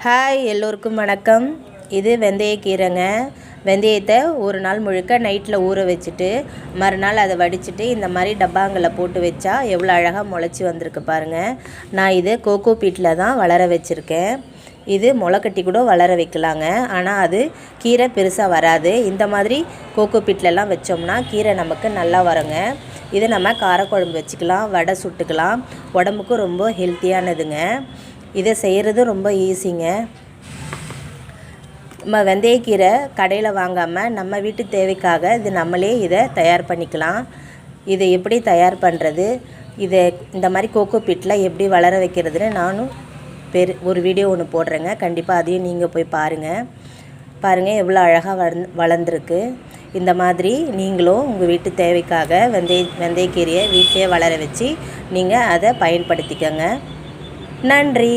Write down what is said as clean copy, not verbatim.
Hi, எல்லோருக்கும் வணக்கம். இது வெந்தயக்கீரைங்க. வெந்தயத்தை ஒரு நாள் முழுக்க நைட்டில் ஊற வச்சுட்டு மறுநாள் அதை வடிச்சிட்டு இந்த மாதிரி டப்பாங்களில் போட்டு வச்சா எவ்வளோ அழகாக முளைச்சி வந்திருக்கு பாருங்கள். நான் இது கோகோ பீட்டில் தான் வளர வச்சுருக்கேன். இது முளைக்கட்டி கூட வளர வைக்கலாங்க. ஆனால் அது கீரை பெருசாக வராது. இந்த மாதிரி கோகோ பீட்லலாம் வச்சோம்னா கீரை நமக்கு நல்லா வருங்க. இதை நம்ம காரக்குழம்பு வச்சுக்கலாம், வடை சுட்டுக்கலாம். உடம்புக்கும் ரொம்ப ஹெல்த்தியானதுங்க. இதை செய்கிறது ரொம்ப ஈஸிங்க. நம்ம வெந்தயக்கீரை கடையில் வாங்காமல் நம்ம வீட்டு தேவைக்காக இது நம்மளே இதை தயார் பண்ணிக்கலாம். இதை எப்படி தயார் பண்ணுறது, இதை இந்த மாதிரி கோகோ பீட்டில் எப்படி வளர வைக்கிறதுன்னு நானும் ஒரு வீடியோ ஒன்று போடுறேங்க. கண்டிப்பாக அதையும் நீங்கள் போய் பாருங்கள் எவ்வளோ அழகாக வளர்ந்துருக்கு. இந்த மாதிரி நீங்களும் உங்கள் வீட்டு தேவைக்காக வெந்தயக்கீரையை வீட்டிலே வளர வச்சு நீங்கள் அதை பயன்படுத்திக்கங்க. நன்றி.